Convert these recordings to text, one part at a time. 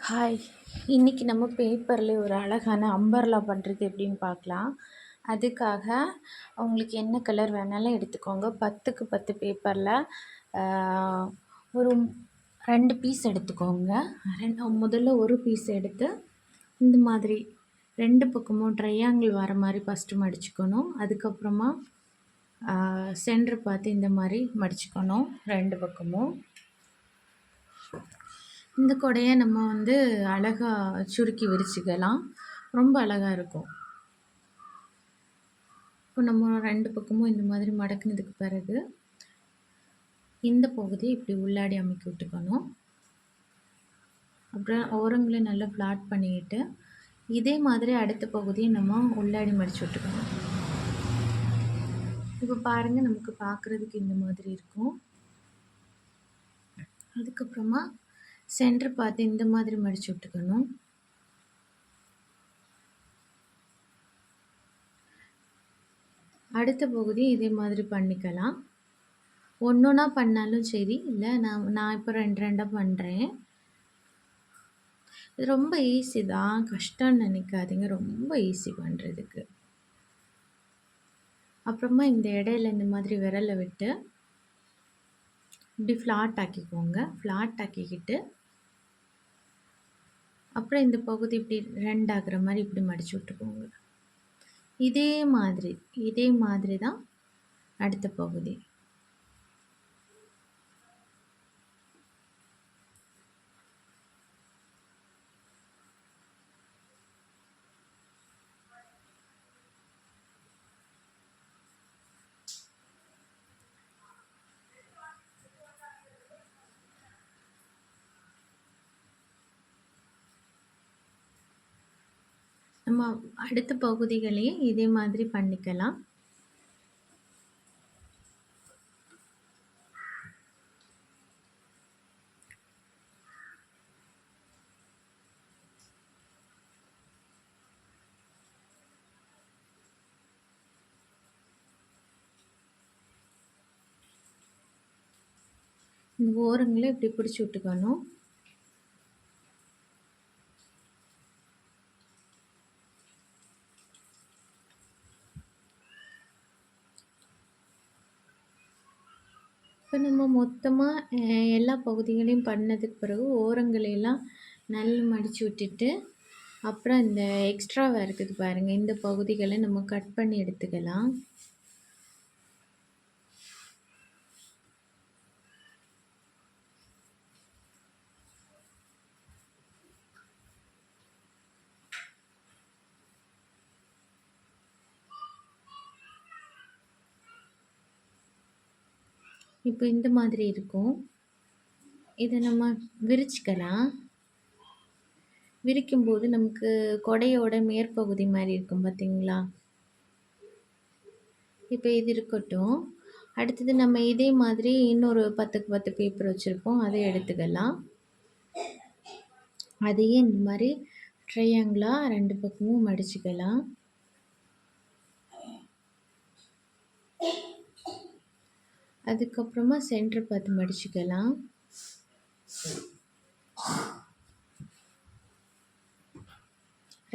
Hi! இன்னைக்கு நம்ம பேப்பர்ல ஒரு அழகான அம்பர்லா பண்ணுறது எப்படின்னு பார்க்கலாம். அதுக்காக உங்களுக்கு என்ன கலர் வேணாலும் எடுத்துக்கோங்க. 10க்கு 10 பேப்பர்ல ஒரு 2 பீஸ் எடுத்துக்கோங்க. முதல்ல ஒரு பீஸ் எடுத்து இந்த மாதிரி 2 பக்கமும் ட்ரையாங்கிள் வர மாதிரி ஃபஸ்ட்டு மடிச்சுக்கணும். அதுக்கப்புறமா சென்டர் பார்த்து இந்த மாதிரி மடிச்சுக்கணும் 2 பக்கமும். இந்த கொடைய நம்ம அழகா சுருக்கி விரிச்சுக்கலாம். ரொம்ப அழகா இருக்கும். இப்போ நம்ம 2 பக்கமும் இந்த மாதிரி மடக்குனதுக்கு பிறகு, இந்த பகுதியை இப்படி உள்ளாடி அமுக்கி விட்டுக்கணும். அப்புறம் ஓரங்களை நல்லா ஃப்ளாட் பண்ணிக்கிட்டு, இதே மாதிரி அடுத்த பகுதியை நம்ம உள்ளாடி மடிச்சு விட்டுக்கணும். இப்போ பாருங்கள், நமக்கு பார்க்குறதுக்கு இந்த மாதிரி இருக்கும். அதுக்கப்புறமா சென்டர் பார்த்து இந்த மாதிரி மடிச்சு விட்டுக்கணும். அடுத்த பகுதி இதே மாதிரி பண்ணிக்கலாம். ஒன்றொன்னா பண்ணாலும் சரி, இல்லை நான் இப்போ 2 பண்ணுறேன். இது ரொம்ப ஈஸி தான், கஷ்டம்னு நினைக்காதீங்க, ரொம்ப ஈஸி பண்ணுறதுக்கு. அப்புறமா இந்த இடையில இந்த மாதிரி விரலை விட்டு இப்படி ஃப்ளாட் ஆக்கிக்கோங்க. ஃப்ளாட் ஆக்கிக்கிட்டு அப்புறம் இந்த பகுதி இப்படி 2 ஆகுற மாதிரி இப்படி மடிச்சு விட்டுக்கோங்க. இதே மாதிரி தான் அடுத்த பகுதி. நம்ம அடுத்த பகுதிகளையும் இதே மாதிரி பண்ணிக்கலாம். இந்த ஓரங்களை இப்படி பிடிச்சி விட்டுக்கணும். இப்போ நம்ம மொத்தமாக எல்லா பகுதிகளையும் பண்ணதுக்கு பிறகு ஓரங்களையெல்லாம் நல்லா மடித்து விட்டுட்டு, அப்புறம் இந்த எக்ஸ்ட்ராவாக இருக்குது பாருங்கள், இந்த பகுதிகளை நம்ம கட் பண்ணி எடுத்துக்கலாம். இப்போ இந்த மாதிரி இருக்கும். இதை நம்ம விரிச்சுக்கலாம். விரிக்கும்போது நமக்கு கொடையோட மேற்பகுதி மாதிரி இருக்கும் பார்த்தீங்களா? இப்போ இது இருக்கட்டும். அடுத்தது நம்ம இதே மாதிரி இன்னொரு 10க்கு 10 பேப்பர் வச்சுருப்போம், அதை எடுத்துக்கலாம். அதையே இந்த மாதிரி ட்ரையாங்கிளாக 2 பக்கமும் மடிச்சுக்கலாம். அதுக்கப்புறமா சென்டர் பார்த்து மடிச்சுக்கலாம்.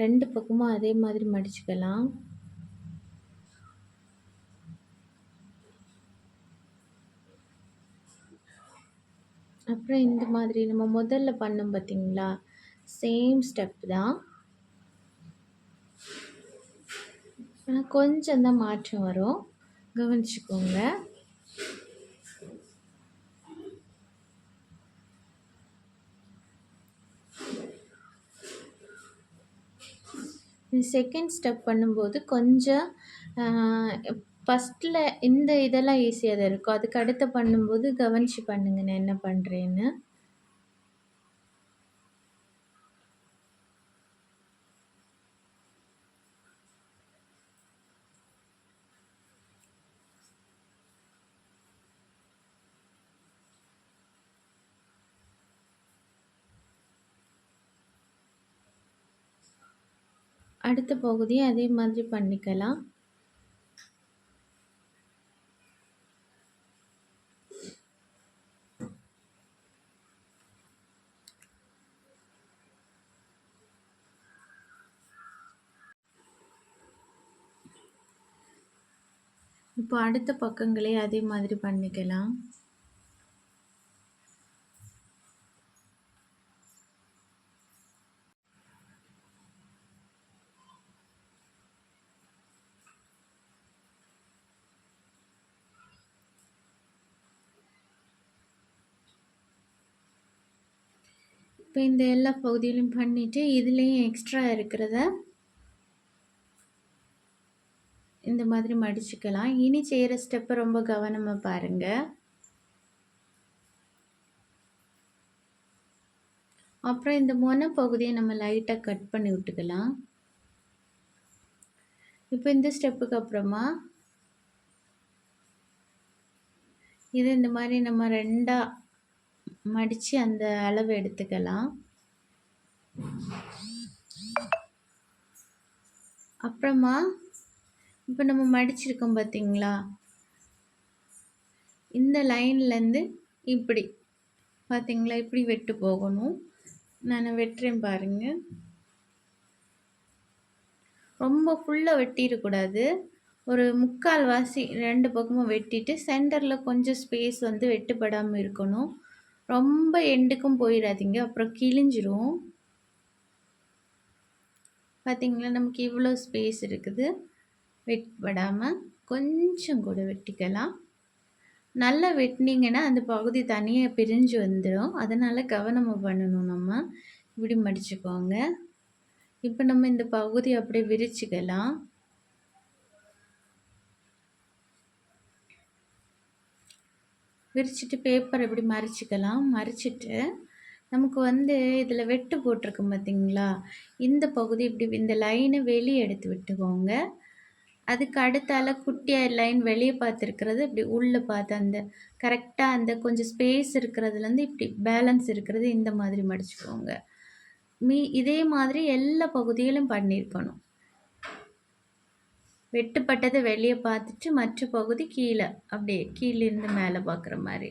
ரெண்டு பக்கமும் அதே மாதிரி மடிச்சுக்கலாம். அப்புறம் இந்த மாதிரி நம்ம முதல்ல பண்ணோம் பார்த்தீங்களா, சேம் ஸ்டெப் தான். ஆனால் கொஞ்சம் தான் மாற்றம் வரும், கவனிச்சுக்கோங்க. செகண்ட் ஸ்டெப் பண்ணும்போது கொஞ்சம் ஃபஸ்ட்டில் இந்த இதெல்லாம் ஈஸியாக தான் இருக்கும். அதுக்கு அடுத்து பண்ணும்போது கவனித்து பண்ணுங்க நான் என்ன பண்ணுறேன்னு. அடுத்த பகுதியை அதே மாதிரி பண்ணிக்கலாம். இப்போ அடுத்த பக்கங்களே அதே மாதிரி பண்ணிக்கலாம். இப்போ இந்த எல்லா பகுதியிலும் பண்ணிட்டு இதுலேயும் எக்ஸ்ட்ரா இருக்கிறத இந்த மாதிரி மடிச்சுக்கலாம். இனி செய்கிற ஸ்டெப்பை ரொம்ப கவனமாக பாருங்க. அப்புறம் இந்த மொன பகுதியை நம்ம லைட்டாக கட் பண்ணி விட்டுக்கலாம். இப்போ இந்த ஸ்டெப்புக்கு அப்புறமா இது இந்த மாதிரி நம்ம ரெண்டாக மடித்து அந்த அளவு எடுத்துக்கலாம். அப்புறமா இப்போ நம்ம மடிச்சிருக்கோம் பார்த்தீங்களா, இந்த லைன்லேருந்து இப்படி பார்த்தீங்களா, இப்படி வெட்டு போகணும். நான் வெட்டுறேன் பாருங்கள். ரொம்ப ஃபுல்லாக வெட்டிடக்கூடாது. ஒரு 3/4 வாசி 2 பக்கமும் வெட்டிட்டு சென்டரில் கொஞ்சம் ஸ்பேஸ் வந்து வெட்டுப்படாமல் இருக்கணும். ரொம்ப எண்டுக்கும் போயிடாதீங்க, அப்புறம் கிழிஞ்சிரும். பார்த்தீங்களா, நமக்கு இவ்வளோ ஸ்பேஸ் இருக்குது. வெட்டப்படாமல் கொஞ்சம் கூட வெட்டிக்கலாம். நல்லா வெட்டினீங்கன்னா அந்த பகுதி தனியாக பிரிஞ்சு வந்துடும். அதனால் கவனமாக பண்ணணும். நம்ம இப்படி மடிச்சுக்கோங்க. இப்போ நம்ம இந்த பகுதி அப்படியே விரிச்சுக்கலாம். விரிச்சிட்டு பேப்பர் இப்படி மறிச்சிக்கலாம். மறிச்சிட்டு நமக்கு வந்து இதில் வெட்டு போட்டிருக்கும் பார்த்தீங்களா, இந்த பகுதி இப்படி இந்த லைனை வெளியே எடுத்து விட்டுக்கோங்க. அதுக்கு அடுத்தால குட்டியாக லைன் வெளியே பார்த்துருக்கிறது இப்படி உள்ளே பார்த்து அந்த கரெக்டாக அந்த கொஞ்சம் ஸ்பேஸ் இருக்கிறதுலேருந்து இப்படி பேலன்ஸ் இருக்கிறது இந்த மாதிரி மடிச்சுக்கோங்க. இதே மாதிரி எல்லா பகுதியிலும் பண்ணியிருக்கணும். வெட்டுப்பட்டதை வெளியே பார்த்துட்டு மற்ற பகுதி கீழே அப்படியே கீழேருந்து மேலே பார்க்குற மாதிரி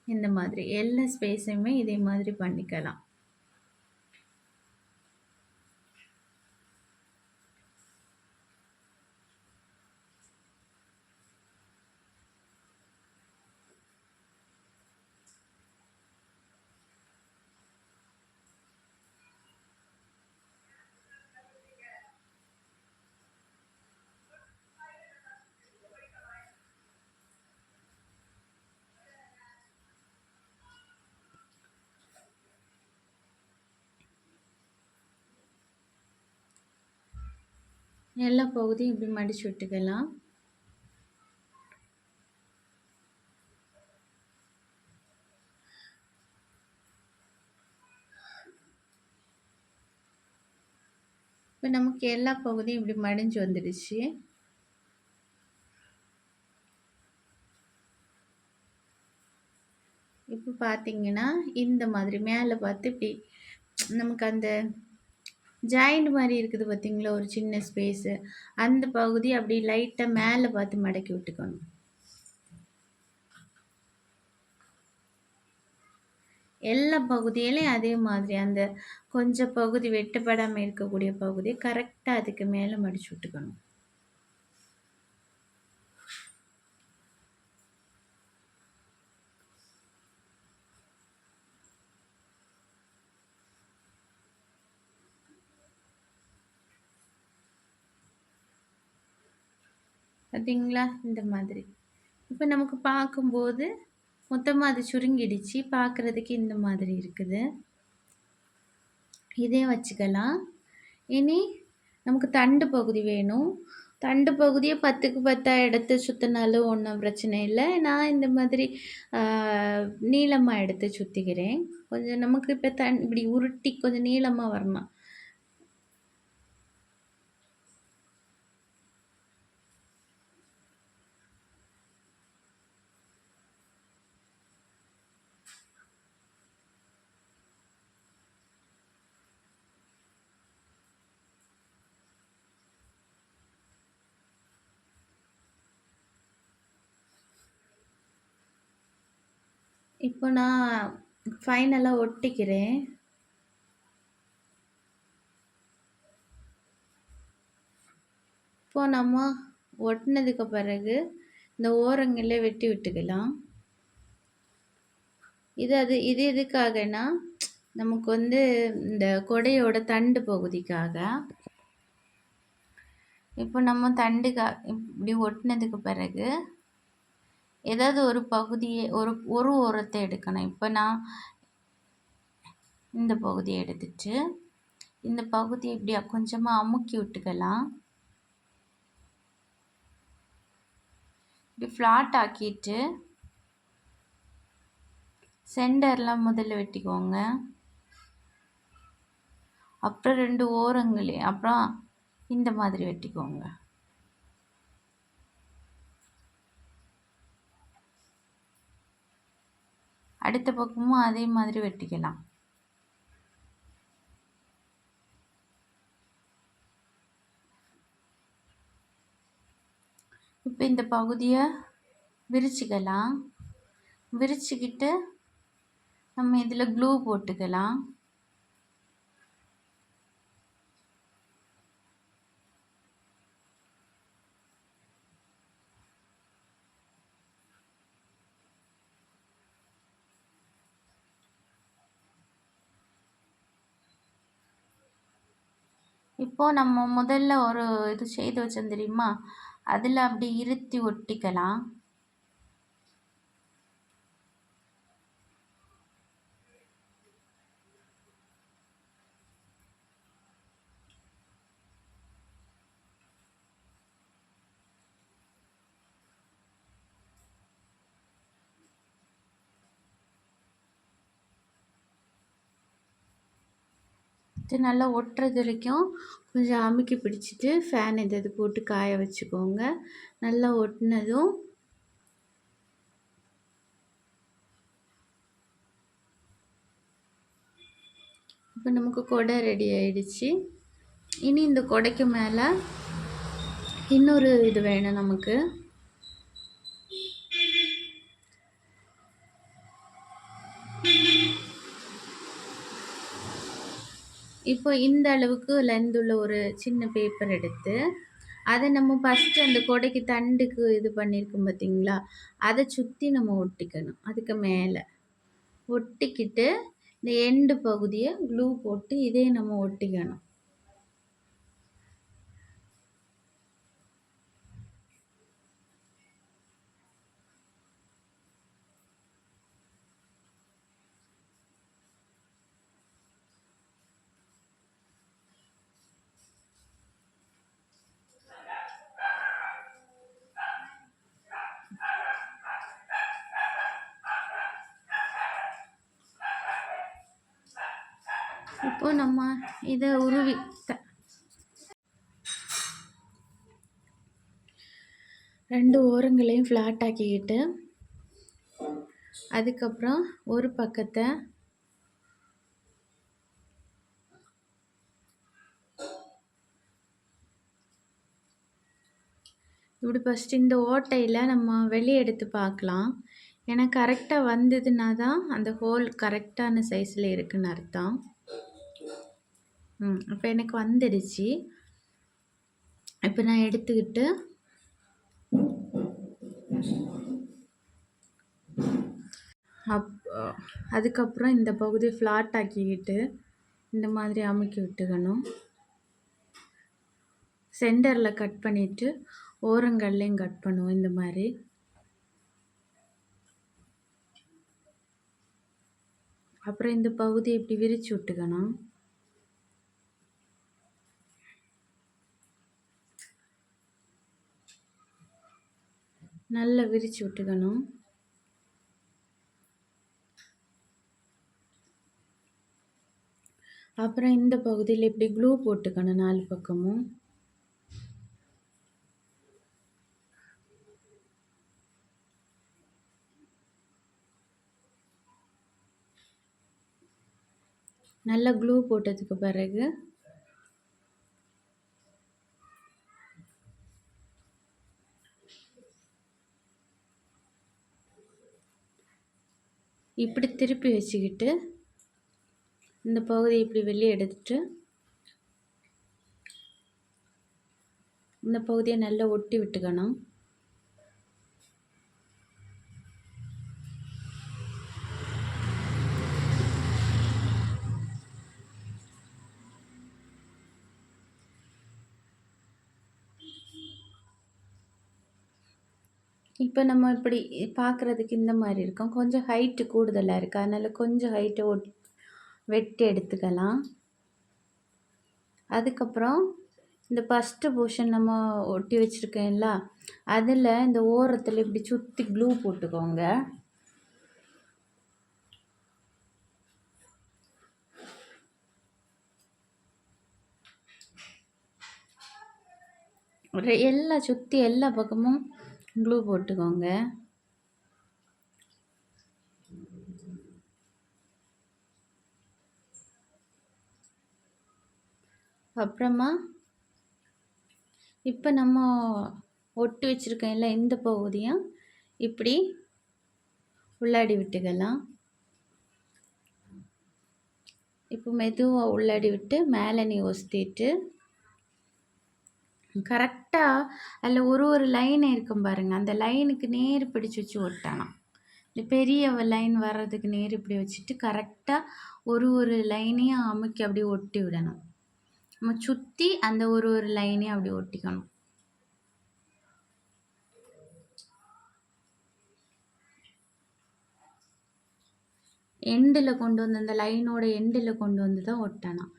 இந்த மாதிரி எல்லா ஸ்பேஸையுமே இதே மாதிரி பண்ணிக்கலாம். எல்லா பகுதியும் இப்படி மடிச்சு விட்டுக்கலாம். இப்போ நமக்கு எல்லா பகுதியும் இப்படி மடிஞ்சு வந்துடுச்சு. இப்போ பார்த்தீங்கன்னா இந்த மாதிரி மேலே பார்த்து இப்படி நமக்கு அந்த ஜாயிண்ட் மாதிரி இருக்குது பார்த்தீங்களா, ஒரு சின்ன ஸ்பேஸு, அந்த பகுதி அப்படி லைட்டாக மேலே பார்த்து மடக்கி விட்டுக்கணும். எல்லா பகுதியிலையும் அதே மாதிரி அந்த கொஞ்சம் பகுதி வெட்டுப்படாமல் இருக்கக்கூடிய பகுதியை கரெக்டாக அதுக்கு மேலே மடிச்சு விட்டுக்கணும். பார்த்தீங்களா, இந்த மாதிரி. இப்போ நமக்கு பார்க்கும்போது மொத்தமாக அது சுருங்கிடுச்சு. பார்க்குறதுக்கு இந்த மாதிரி இருக்குது. இதே வச்சுக்கலாம். இனி நமக்கு தண்டு பகுதி வேணும். தண்டு பகுதியை 10க்கு 10 எடுத்து சுற்றினாலும் ஒன்றும் பிரச்சனை இல்லை. நான் இந்த மாதிரி நீளமாக எடுத்து சுற்றிக்கிறேன். கொஞ்சம் நமக்கு இப்போ இப்படி உருட்டி கொஞ்சம் நீளமாக வரணும். இப்போ நான் ஃபைனலாக ஒட்டிக்கிறேன். இப்போ நம்ம ஒட்டினதுக்கு பிறகு இந்த ஓரங்களில் வெட்டி விட்டுக்கலாம். இது எதுக்காகனா நமக்கு வந்து இந்த கொடையோட தண்டு பகுதிக்காக. இப்போ நம்ம இப்படி ஒட்டினதுக்கு பிறகு ஏதாவது ஒரு பகுதியை ஒரு ஓரத்தை எடுக்கணும். இப்போ நான் இந்த பகுதியை எடுத்துட்டு இந்த பகுதியை இப்படி கொஞ்சமாக அமுக்கி விட்டுக்கலாம். இப்படி ஃப்ளாட் ஆக்கிட்டு சென்டர்லாம் முதல்ல வெட்டிக்கோங்க. அப்புறம் 2 ஓரங்களையும் அப்புறம் இந்த மாதிரி வெட்டிக்கோங்க. அடுத்த பக்கமும் அதே மாதிரி வெட்டிக்கலாம். இப்போ இந்த பகுதியை விரிச்சுக்கலாம். விரிச்சுக்கிட்டு நம்ம இதில் க்ளூ போட்டுக்கலாம். இப்போ நம்ம முதல்ல ஒரு இது செய்து வச்சோம் தெரியுமா, அதில் அப்படி இருத்தி ஒட்டிக்கலாம். இது நல்லா ஒட்டுறது வரைக்கும் கொஞ்சம் அமுக்கி பிடிச்சிட்டு ஃபேன் இது போட்டு காய வச்சுக்கோங்க. நல்லா ஒட்டினதும் இப்போ நமக்கு கொடை ரெடி ஆயிடுச்சு. இனி இந்த கொடைக்கு மேலே இன்னொரு இது வேணும் நமக்கு. இப்போ இந்த அளவுக்கு லென்த் உள்ள ஒரு சின்ன பேப்பர் எடுத்து அதை நம்ம ஃபஸ்ட்டு அந்த கொடைக்கு தண்டுக்கு இது பண்ணியிருக்கோம் பார்த்தீங்களா, அதை சுற்றி நம்ம ஒட்டிக்கணும். அதுக்கு மேலே ஒட்டிக்கிட்டு இந்த எண்டு பகுதியை க்ளூ போட்டு இதே நம்ம ஒட்டிக்கணும். இப்போ நம்ம இதை உருவி 2 ஓரங்களையும் ஃப்ளாட் ஆக்கிக்கிட்டு அதுக்கப்புறம் ஒரு பக்கத்தை இப்படி ஃபஸ்ட்டு இந்த ஓட்டையில் நம்ம வெளியே எடுத்து பார்க்கலாம். ஏன்னா கரெக்டாக வந்ததுன்னா தான் அந்த ஹோல் கரெக்டான சைஸில் இருக்குன்னு அர்த்தம். இப்போ எனக்கு வந்துடுச்சு. இப்போ நான் எடுத்துக்கிட்டு அதுக்கப்புறம் இந்த பகுதியை ஃப்ளாட் ஆக்கிக்கிட்டு இந்த மாதிரி அமுக்கி விட்டுக்கணும். சென்டரில் கட் பண்ணிவிட்டு ஓரங்கள்லையும் கட் பண்ணுவோம் இந்த மாதிரி. அப்புறம் இந்த பகுதியை இப்படி விரித்து விட்டுக்கணும். நல்லா விரித்து விட்டுக்கணும். அப்புறம் இந்த பகுதியில் இப்படி க்ளூ போட்டுக்கணும் 4 பக்கமும். நல்லா க்ளூ போட்டதுக்கு பிறகு இப்படி திருப்பி வச்சுக்கிட்டு இந்த பகுதியை இப்படி வெளியே எடுத்துட்டு இந்த பகுதியை நல்லா ஒட்டி விட்டுக்கணும். இப்போ நம்ம இப்படி பார்க்குறதுக்கு இந்த மாதிரி இருக்கும். கொஞ்சம் ஹைட்டு கூடுதலாக இருக்குது, அதனால் கொஞ்சம் ஹைட்டை வெட்டி எடுத்துக்கலாம். அதுக்கப்புறம் இந்த ஃபஸ்ட்டு போர்ஷன் நம்ம ஒட்டி வச்சுருக்கேன்ல, அதில் இந்த ஓரத்தில் இப்படி சுற்றி க்ளூ போட்டுக்கோங்க. சுற்றி எல்லா பக்கமும் க்ளூ போட்டுக்கோங்க. அப்புறமா இப்போ நம்ம ஒட்டி வச்சுருக்கோம்ல, இந்த பகுதியும் இப்படி உள்ளாடி விட்டுக்கலாம். இப்போ மெதுவாக உள்ளாடி விட்டு மேலே நீ ஒஸ்திட்டு கரெக்டாக அதில் ஒரு லைன் இருக்கும் பாருங்கள், அந்த லைனுக்கு நேர் பிடிச்சி வச்சு ஒட்டணும். இந்த பெரிய லைன் வர்றதுக்கு நேர் இப்படி வச்சுட்டு கரெக்டாக ஒரு லைனையும் அமுக்கி அப்படியே ஒட்டி விடணும். நம்ம சுற்றி அந்த ஒரு லைனையும் அப்படி ஒட்டிக்கணும். எண்டில் கொண்டு வந்து, அந்த லைனோட எண்டில் கொண்டு வந்து தான் ஒட்டணும்.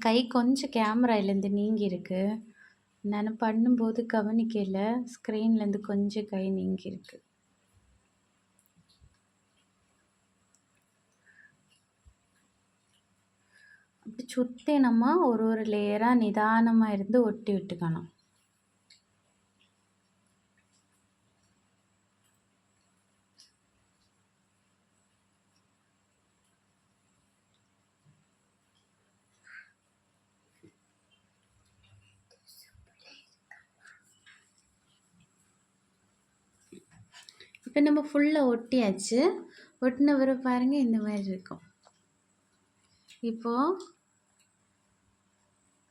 கை கொஞ்சம் கேமராலேருந்து நீங்கி இருக்கு, நான் பண்ணும்போது கவனிக்கல, ஸ்க்ரீன்லேருந்து கொஞ்சம் கை நீங்கி இருக்கு. அப்படி சுற்றி நம்ம ஒரு லேயராக நிதானமாக இருந்து ஒட்டி விட்டுக்கணும். இப்போ நம்ம ஃபுல்லாக ஒட்டியாச்சு. ஒட்டின பிறகு பாருங்கள் இந்த மாதிரி இருக்கும்.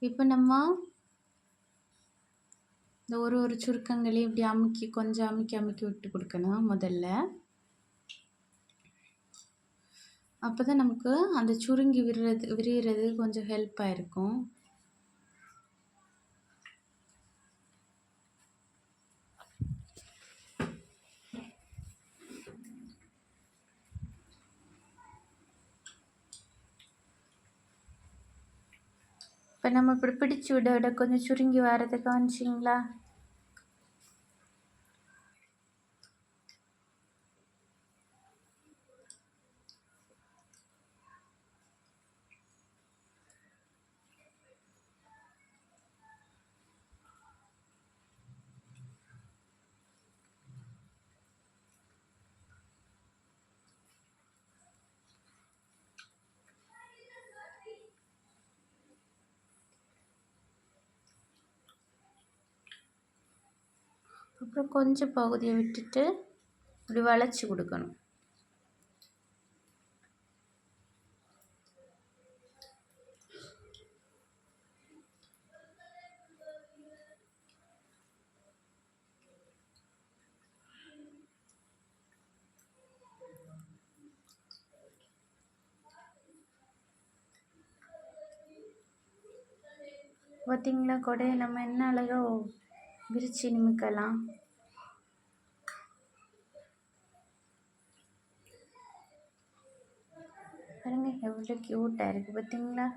இப்போ நம்ம இந்த ஒரு சுருக்கங்களையும் இப்படி கொஞ்சம் அமுக்கி விட்டு கொடுக்கணும் முதல்ல. அப்போ தான் நமக்கு அந்த சுருங்கி விரிகிறது கொஞ்சம் ஹெல்ப்பாக இருக்கும். இப்போ நம்ம இப்படி பிடிச்சி விட கொஞ்சம் சுருங்கி வர்றதை கவனிச்சிங்களா? அப்புறம் கொஞ்சம் பகுதியை விட்டுட்டு இப்படி வளைச்சி கொடுக்கணும். பார்த்தீங்களா, கொடையை நம்ம என்ன அழகோ விரிச்சு நிமிக்கலாம். பாருங்க எவ்வளோ க்யூட்டாக இருக்குது பார்த்தீங்களா.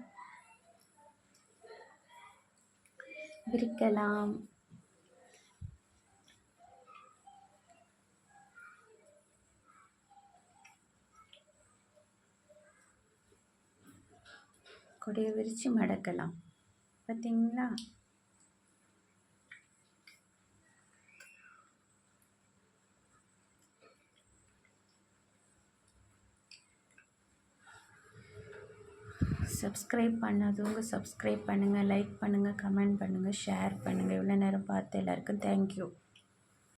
விரிக்கலாம். கொடையை விரித்து மடக்கலாம் பார்த்தீங்களா. சப்ஸ்கிரைப் பண்ணாதவங்க சப்ஸ்கிரைப் பண்ணுங்கள், லைக் பண்ணுங்கள், கமெண்ட் பண்ணுங்கள், ஷேர் பண்ணுங்கள். இவ்வளோ நேரம் பார்த்து எல்லாருக்கும் தேங்க்யூ.